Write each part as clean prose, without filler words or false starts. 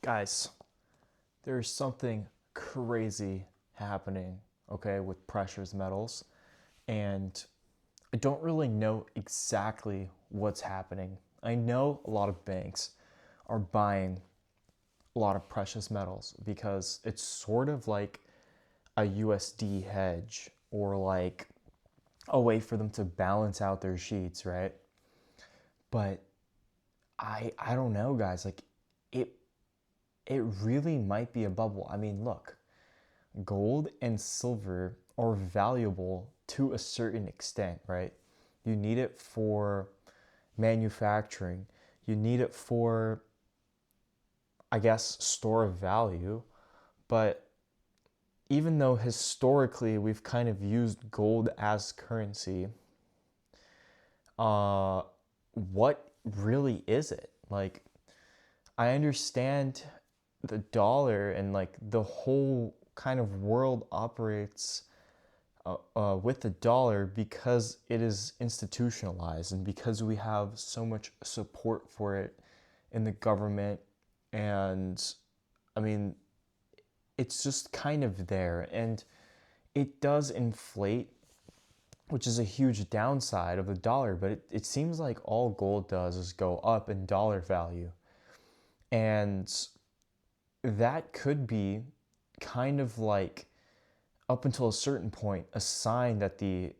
Guys, there's something crazy happening, okay, with precious metals, and I don't really know exactly what's happening. I know a lot of banks are buying a lot of precious metals because it's sort of like a USD hedge or like a way for them to balance out their sheets, right? But I don't know, guys. Like it it really might be a bubble. I mean, look, gold and silver are valuable to a certain extent, right? You need it for manufacturing. You need it for, I guess, store of value. But even though historically we've kind of used gold as currency, uh, what really is it? Like, I understand the dollar and like the whole kind of world operates with the dollar because it is institutionalized and because we have so much support for it in the government. And I mean, it's just kind of there. And it does inflate, which is a huge downside of the dollar. But it seems like all gold does is go up in dollar value. And that could be kind of like, up until a certain point, a sign that the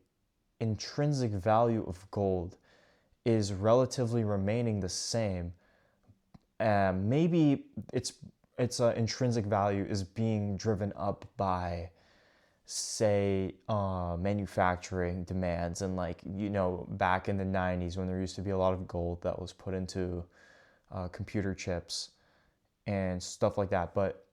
intrinsic value of gold is relatively remaining the same. Maybe its intrinsic value is being driven up by, say, manufacturing demands, and like back in the 90s when there used to be a lot of gold that was put into computer chips and stuff like that. But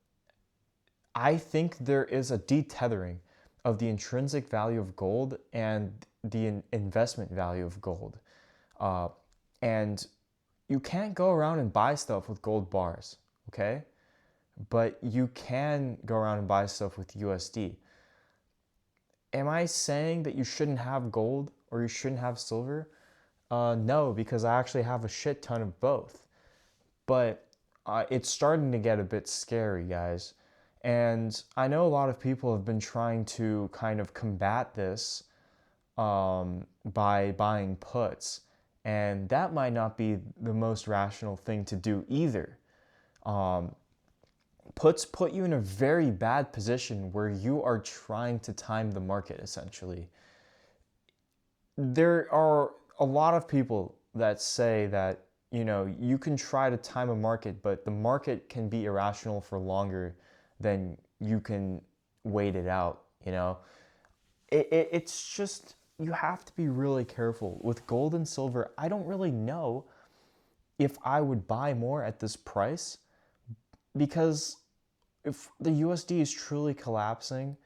I think there is a detethering of the intrinsic value of gold and the investment value of gold. Uh, and you can't go around and buy stuff with gold bars, okay? But you can go around and buy stuff with USD. Am I saying that you shouldn't have gold or you shouldn't have silver? No, because I actually have a shit ton of both. But it's starting to get a bit scary, guys. And I know a lot of people have been trying to kind of combat this by buying puts. And that might not be the most rational thing to do either. Um, Puts put you in a very bad position where you are trying to time the market, essentially. There are a lot of people that say that, you can try to time a market, but the market can be irrational for longer than you can wait it out, it's just, you have to be really careful. With gold and silver, I don't really know if I would buy more at this price, because if the USD is truly collapsing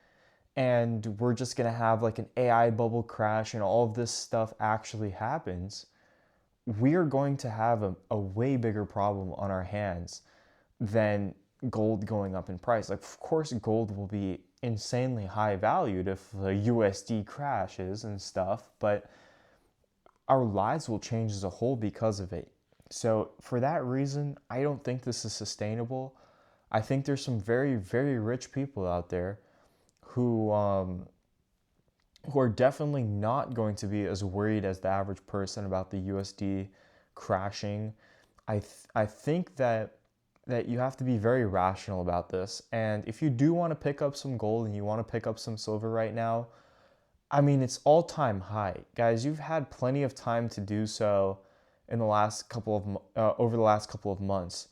and we're just going to have like an AI bubble crash and all of this stuff actually happens, we are going to have a way bigger problem on our hands than gold going up in price. Like, of course, gold will be insanely high valued if the USD crashes and stuff, but our lives will change as a whole because of it. So, for that reason, I don't think this is sustainable. I think there's some very, very rich people out there who are definitely not going to be as worried as the average person about the USD crashing. I think that you have to be very rational about this. And if you do want to pick up some gold and you want to pick up some silver right now, I mean, it's all-time high. Guys, you've had plenty of time to do so in the last couple of over the last couple of months.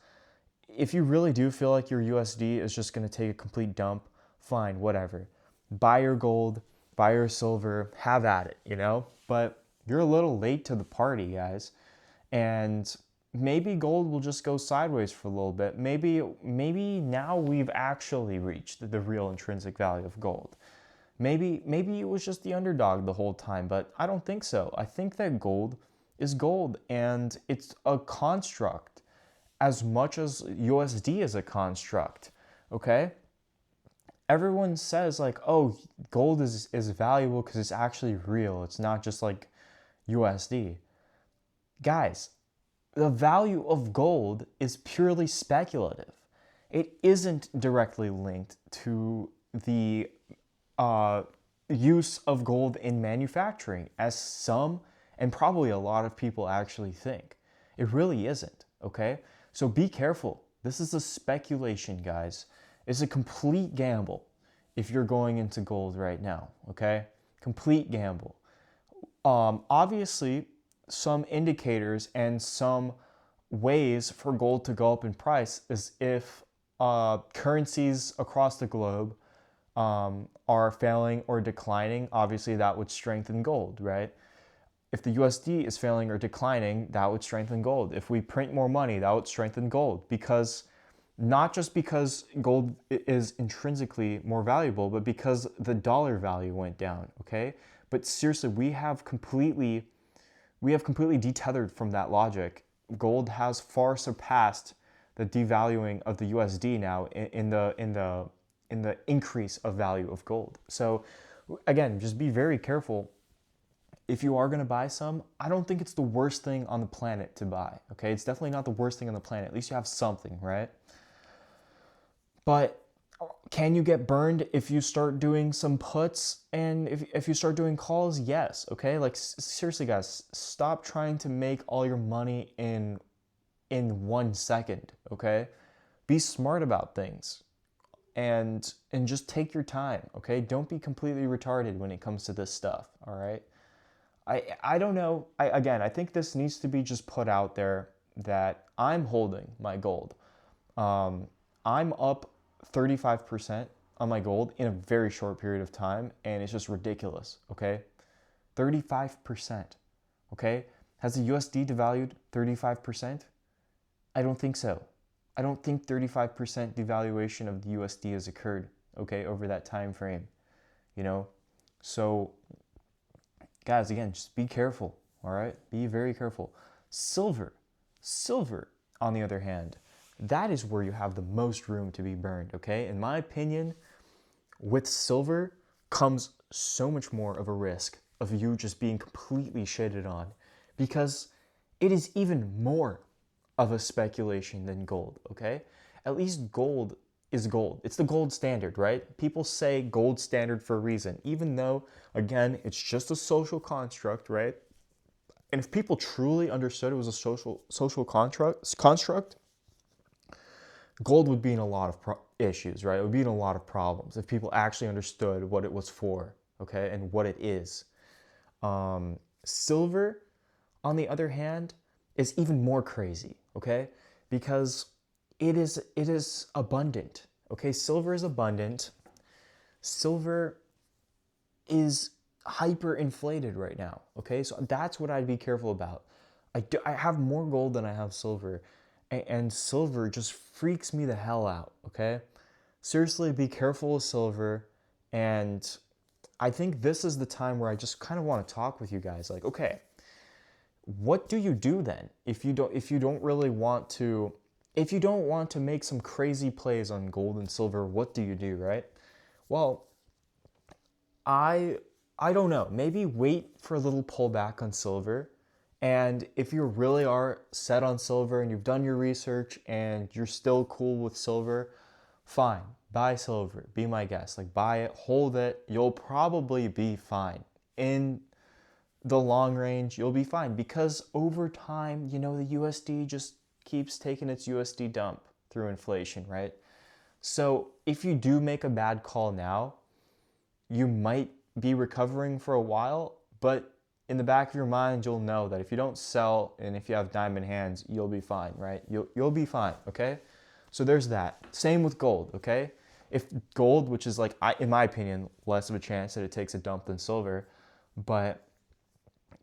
If you really do feel like your USD is just going to take a complete dump, fine, whatever. Buy your gold, buy your silver, have at it. But you're a little late to the party, guys. And maybe gold will just go sideways for a little bit. Maybe now we've actually reached the real intrinsic value of gold. Maybe it was just the underdog the whole time, but I don't think so. I think that gold is gold, and it's a construct as much as USD is a construct. Okay? Everyone says like, oh, gold is valuable because it's actually real. It's not just like USD. Guys, the value of gold is purely speculative. it isn't directly linked to the use of gold in manufacturing, as some and probably a lot of people actually think. It really isn't, okay? So be careful. This is a speculation, guys. It's a complete gamble if you're going into gold right now, okay? Complete gamble. Obviously, some indicators and some ways for gold to go up in price is if currencies across the globe are failing or declining. Obviously, that would strengthen gold, right? If the USD is failing or declining, that would strengthen gold. If we print more money, that would strengthen gold, because not just because gold is intrinsically more valuable, but because the dollar value went down, okay? But seriously, we have completely detethered from that logic. Gold has far surpassed the devaluing of the USD now in the increase of value of gold. So again, just be very careful. If you are going to buy some, I don't think it's the worst thing on the planet to buy, okay? It's definitely not the worst thing on the planet. At least you have something, right? But can you get burned if you start doing some puts and if you start doing calls? Yes, okay? Like seriously, guys, stop trying to make all your money in 1 second, okay? Be smart about things and just take your time, okay? Don't be completely retarded when it comes to this stuff, all right? I don't know. I think this needs to be just put out there that I'm holding my gold. I'm up 35% on my gold in a very short period of time, and it's just ridiculous, okay? 35%, okay? Has the USD devalued 35%? I don't think so. I don't think 35% devaluation of the USD has occurred, okay, over that time frame, you know? So, guys, again, just be careful, all right? Be very careful. Silver, on the other hand, that is where you have the most room to be burned, okay? In my opinion, with silver comes so much more of a risk of you just being completely shitted on, because it is even more of a speculation than gold, okay? At least gold is gold. It's the gold standard, right? People say gold standard for a reason, even though, again, it's just a social construct, right? And if people truly understood it was a social construct, gold would be in a lot of issues, right? It would be in a lot of problems if people actually understood what it was for, okay, and what it is. Silver, on the other hand, is even more crazy, okay? Because it is abundant, okay? Silver is abundant. Silver is hyper-inflated right now, okay? So that's what I'd be careful about. I have more gold than I have silver, and silver just freaks me the hell out, okay? Seriously, be careful with silver, and I think this is the time where I just kind of want to talk with you guys, like, okay, what do you do then if you don't really want to, if you don't want to make some crazy plays on gold and silver? What do you do, right? Well, I don't know. Maybe wait for a little pullback on silver. And if you really are set on silver and you've done your research and you're still cool with silver, fine. Buy silver. Be my guest. Like, buy it, hold it. You'll probably be fine. In the long range, you'll be fine, because over time, the USD just keeps taking its USD dump through inflation, right? So if you do make a bad call now, you might be recovering for a while, but in the back of your mind, you'll know that if you don't sell and if you have diamond hands, you'll be fine, right? You'll be fine, okay? So there's that. Same with gold, okay? If gold, which is like, in my opinion, less of a chance that it takes a dump than silver, but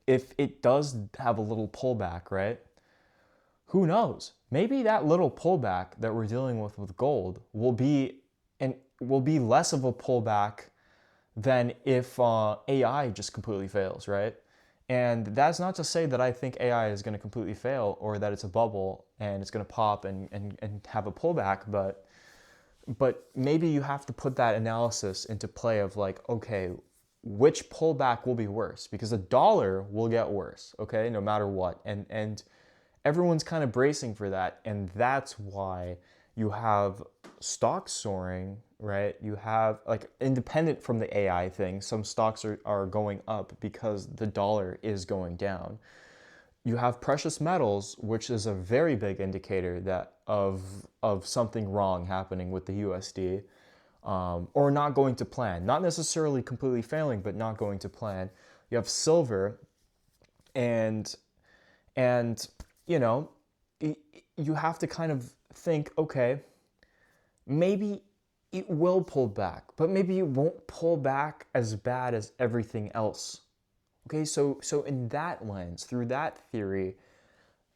if it does have a little pullback, right? Who knows? Maybe that little pullback that we're dealing with gold will be less of a pullback than if AI just completely fails, right? And that's not to say that I think AI is going to completely fail or that it's a bubble and it's going to pop and have a pullback, but maybe you have to put that analysis into play of like, okay, which pullback will be worse? Because the dollar will get worse, okay, no matter what. And everyone's kind of bracing for that, and that's why you have stocks soaring, right? You have, like, independent from the AI thing, some stocks are going up because the dollar is going down. You have precious metals, which is a very big indicator that of something wrong happening with the USD, or not going to plan. Not necessarily completely failing, but not going to plan. You have silver, and and you know, you have to kind of think, okay, maybe it will pull back, but maybe it won't pull back as bad as everything else. Okay, so in that lens, through that theory,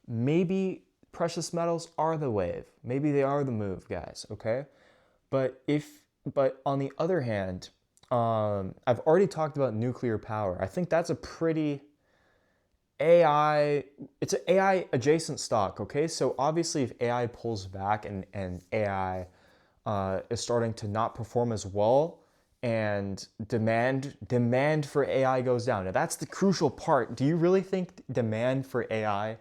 maybe precious metals are the wave. Maybe they are the move, guys. Okay, but on the other hand, I've already talked about nuclear power. I think that's a pretty AI. It's an AI adjacent stock. Okay, so obviously, if AI pulls back and AI is starting to not perform as well, and demand for AI goes down. Now that's the crucial part. Do you really think demand for AI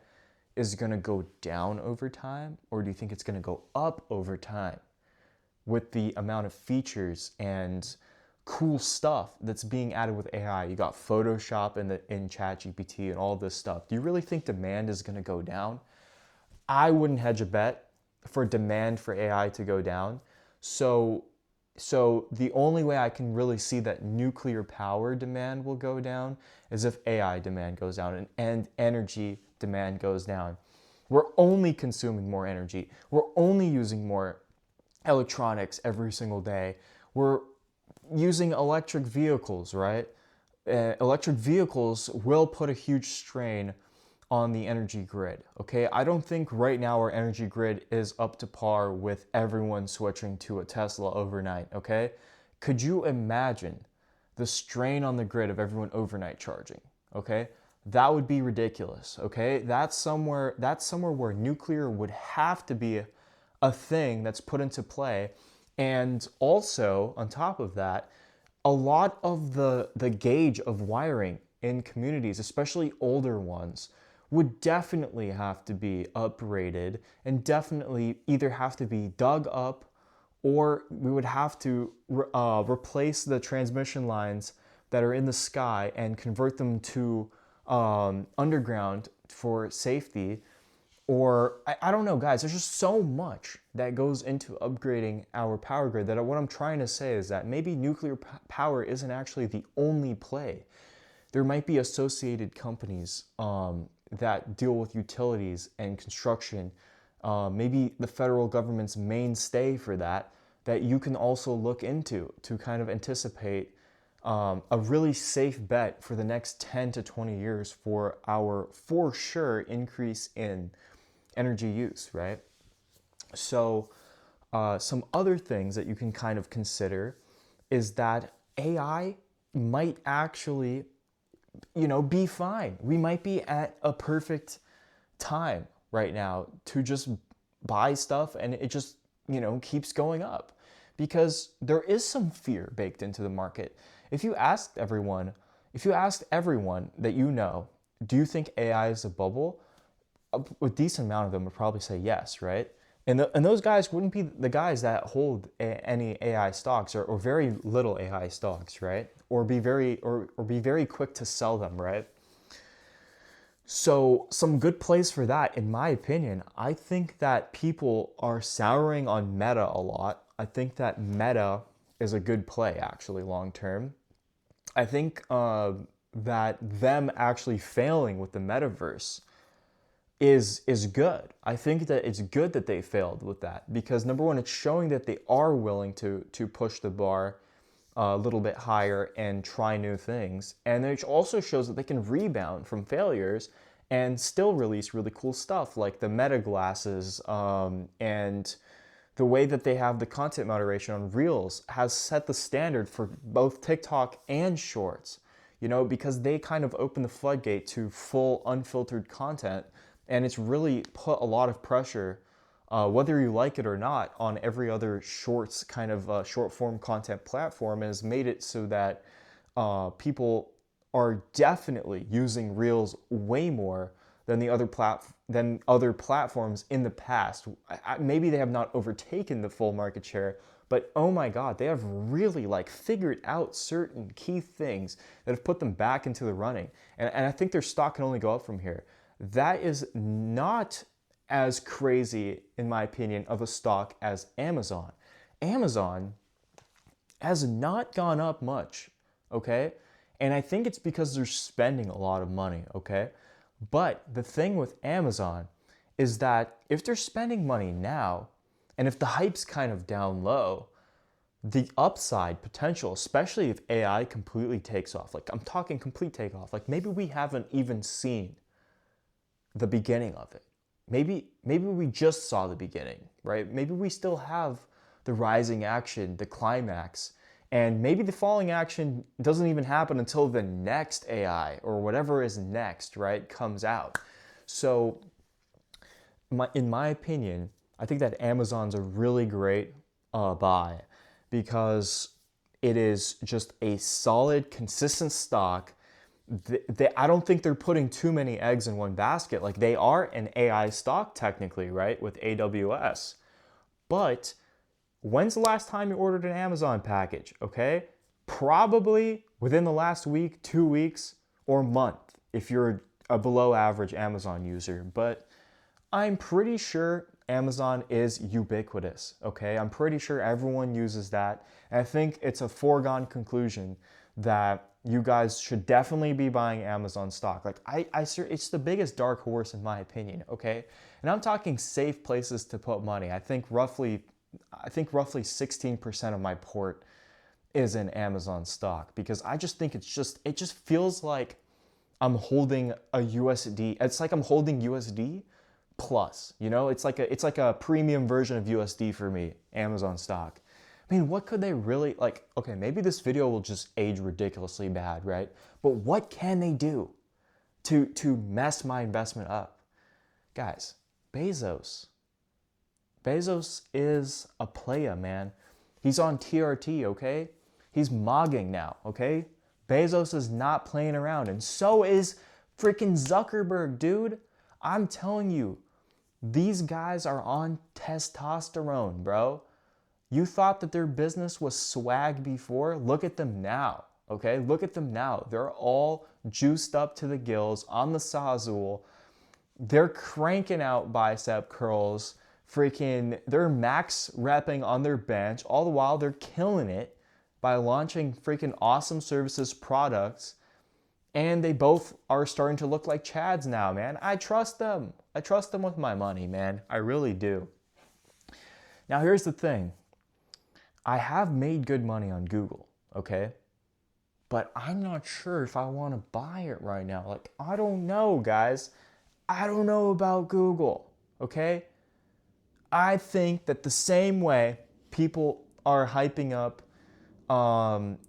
is going to go down over time, or do you think it's going to go up over time with the amount of features and cool stuff that's being added with AI? You got Photoshop in ChatGPT and all this stuff. Do you really think demand is going to go down? I wouldn't hedge a bet for demand for AI to go down. So the only way I can really see that nuclear power demand will go down is if AI demand goes down and energy demand goes down. We're only consuming more energy. We're only using more electronics every single day. We're using electric vehicles, right? Electric vehicles will put a huge strain on the energy grid. Okay, I don't think right now our energy grid is up to par with everyone switching to a Tesla overnight. Okay, could you imagine the strain on the grid of everyone overnight charging? Okay, that would be ridiculous. Okay, that's somewhere where nuclear would have to be a thing that's put into play. And also on top of that, a lot of the gauge of wiring in communities, especially older ones, would definitely have to be upgraded and definitely either have to be dug up, or we would have to replace the transmission lines that are in the sky and convert them to underground for safety. Or I don't know, guys, there's just so much that goes into upgrading our power grid that what I'm trying to say is that maybe nuclear power isn't actually the only play. There might be associated companies that deal with utilities and construction. Maybe the federal government's mainstay for that you can also look into to kind of anticipate a really safe bet for the next 10 to 20 years for our, for sure, increase in energy use, right? So some other things that you can kind of consider is that AI might actually, be fine. We might be at a perfect time right now to just buy stuff, and it just, keeps going up because there is some fear baked into the market. If you asked everyone that do you think AI is a bubble? A decent amount of them would probably say yes, right? And those guys wouldn't be the guys that hold any AI stocks, or very little AI stocks, right? Or be very quick to sell them, right? So some good plays for that, in my opinion. I think that people are souring on Meta a lot. I think that Meta is a good play, actually, long term. I think that them actually failing with the metaverse is good. I think that it's good that they failed with that because, number one, it's showing that they are willing to push the bar a little bit higher and try new things. And it also shows that they can rebound from failures and still release really cool stuff like the Meta glasses, and the way that they have the content moderation on Reels has set the standard for both TikTok and Shorts, because they kind of open the floodgate to full unfiltered content. And it's really put a lot of pressure, whether you like it or not, on every other shorts kind of short form content platform, and has made it so that people are definitely using Reels way more than other platforms in the past. Maybe they have not overtaken the full market share, but oh my God, they have really like figured out certain key things that have put them back into the running. And I think their stock can only go up from here. That is not as crazy, in my opinion, of a stock as Amazon. Amazon has not gone up much, okay? And I think it's because they're spending a lot of money, okay? But the thing with Amazon is that if they're spending money now, and if the hype's kind of down low, the upside potential, especially if AI completely takes off, like I'm talking complete takeoff, like maybe we haven't even seen the beginning of it. Maybe we just saw the beginning, right? Maybe we still have the rising action, the climax, and maybe the falling action doesn't even happen until the next AI or whatever is next, right, comes out. So in my opinion, I think that Amazon's a really great buy because it is just a solid, consistent stock. I don't think they're putting too many eggs in one basket. Like they are an AI stock technically, right, with AWS. But when's the last time you ordered an Amazon package, okay? Probably within the last week, 2 weeks, or month if you're a below average Amazon user. But I'm pretty sure Amazon is ubiquitous, okay? I'm pretty sure everyone uses that. And I think it's a foregone conclusion that you guys should definitely be buying Amazon stock. Like it's the biggest dark horse in my opinion, okay? And I'm talking safe places to put money. I think roughly 16% of my port is in Amazon stock because I just think it just feels like I'm holding a USD. It's like I'm holding USD plus, you know? It's like a premium version of USD for me, Amazon stock. I mean, what could they really, like, okay, maybe this video will just age ridiculously bad, right? But what can they do to mess my investment up? Guys, Bezos is a playa, man. He's on TRT, okay? He's mogging now, okay? Bezos is not playing around, and so is freaking Zuckerberg, dude. I'm telling you, these guys are on testosterone, bro. You thought that their business was swag before? Look at them now, okay? Look at them now. They're all juiced up to the gills on the Sazul. They're cranking out bicep curls. They're max repping on their bench. All the while, they're killing it by launching freaking awesome services, products. And they both are starting to look like Chads now, man. I trust them. I trust them with my money, man. I really do. Now, here's the thing. I have made good money on Google, okay? But I'm not sure if I want to buy it right now. Like, I don't know, guys. I don't know about Google, okay? I think that the same way people are hyping up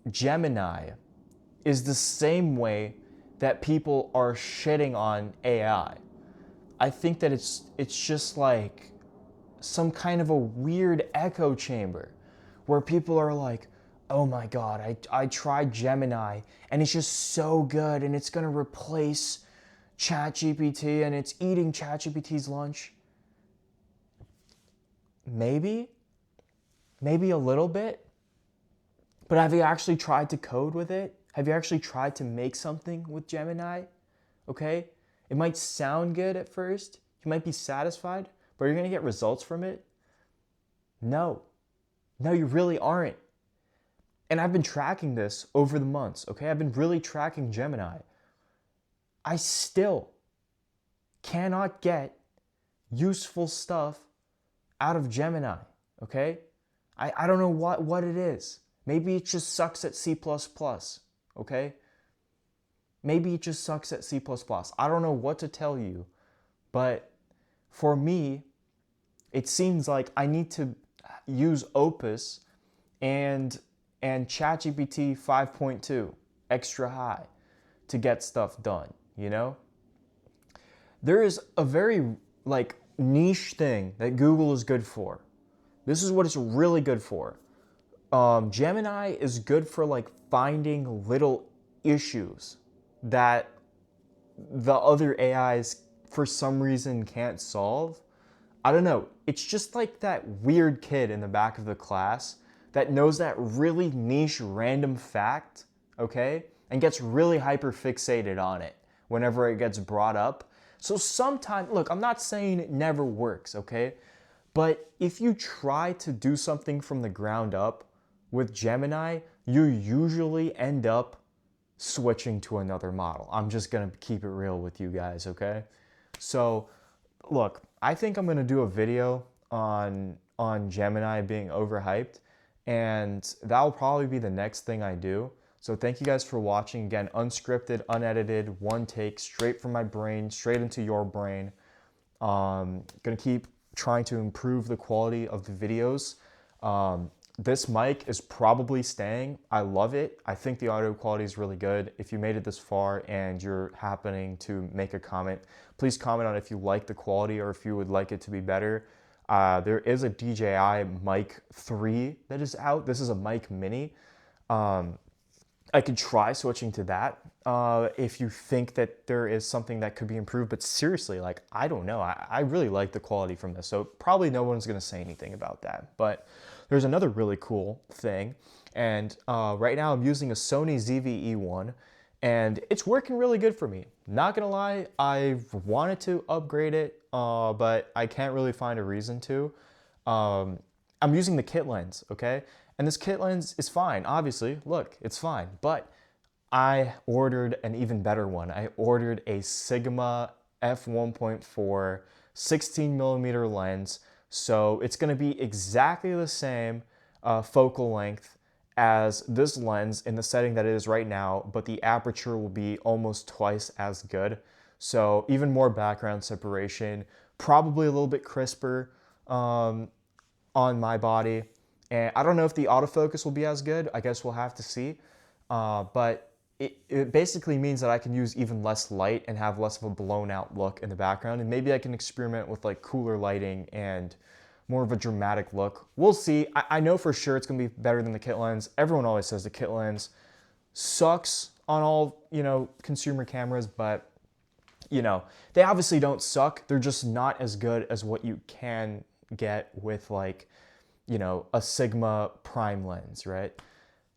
Gemini is the same way that people are shitting on AI. I think that it's just like some kind of a weird echo chamber where people are like, oh my God, I tried Gemini and it's just so good and it's gonna replace ChatGPT and it's eating ChatGPT's lunch. Maybe a little bit, but have you actually tried to code with it? Have you actually tried to make something with Gemini? Okay, it might sound good at first, you might be satisfied, but you're gonna get results from it? No, you really aren't. And I've been tracking this over the months, okay? I've been really tracking Gemini. I still cannot get useful stuff out of Gemini, okay? I don't know what it is. Maybe it just sucks at C++, okay? Maybe it just sucks at C++. I don't know what to tell you, but for me, it seems like I need to use Opus and ChatGPT 5.2 extra high to get stuff done, you know? There is a very like niche thing that Google is good for. This is what it's really good for. Gemini is good for like finding little issues that the other AIs for some reason can't solve. I don't know. It's just like that weird kid in the back of the class that knows that really niche random fact, okay? And gets really hyper fixated on it whenever it gets brought up. So sometimes, look, I'm not saying it never works, okay? But if you try to do something from the ground up with Gemini, you usually end up switching to another model. I'm just gonna keep it real with you guys, okay? So, look, I think I'm gonna do a video on Gemini being overhyped, and that'll probably be the next thing I do. So thank you guys for watching. Again, unscripted, unedited, one take, straight from my brain, straight into your brain. Gonna keep trying to improve the quality of the videos. This mic is probably staying. I love it. I think the audio quality is really good. If you made it this far and you're happening to make a comment, please comment on if you like the quality or if you would like it to be better. There is a DJI Mic 3 that is out. This is a mic mini. I could try switching to that if you think that there is something that could be improved. But seriously, like, I don't know. I really like the quality from this. So probably no one's going to say anything about that. But there's another really cool thing. And right now I'm using a Sony ZV-E1. And it's working really good for me. Not going to lie, I've wanted to upgrade it, but I can't really find a reason to. I'm using the kit lens, okay? And this kit lens is fine, obviously. Look, it's fine. But I ordered an even better one. I ordered a Sigma f1.4 16mm lens. So it's going to be exactly the same focal length as this lens in the setting that it is right now, but the aperture will be almost twice as good. So even more background separation, probably a little bit crisper on my body. And I don't know if the autofocus will be as good. I guess we'll have to see. But it basically means that I can use even less light and have less of a blown out look in the background. And maybe I can experiment with like cooler lighting and more of a dramatic look. We'll see. I know for sure it's gonna be better than the kit lens. Everyone always says the kit lens sucks on all, consumer cameras, but they obviously don't suck. They're just not as good as what you can get with like, a Sigma prime lens, right?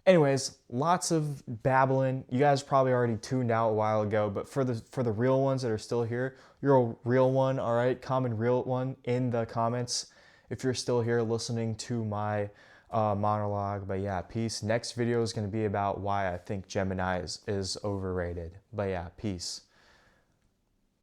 Anyways, lots of babbling. You guys probably already tuned out a while ago, but for the real ones that are still here, you're a real one, all right? Comment real one in the comments if you're still here listening to my monologue. But yeah, peace. Next video is going to be about why I think Gemini is overrated. But yeah, peace.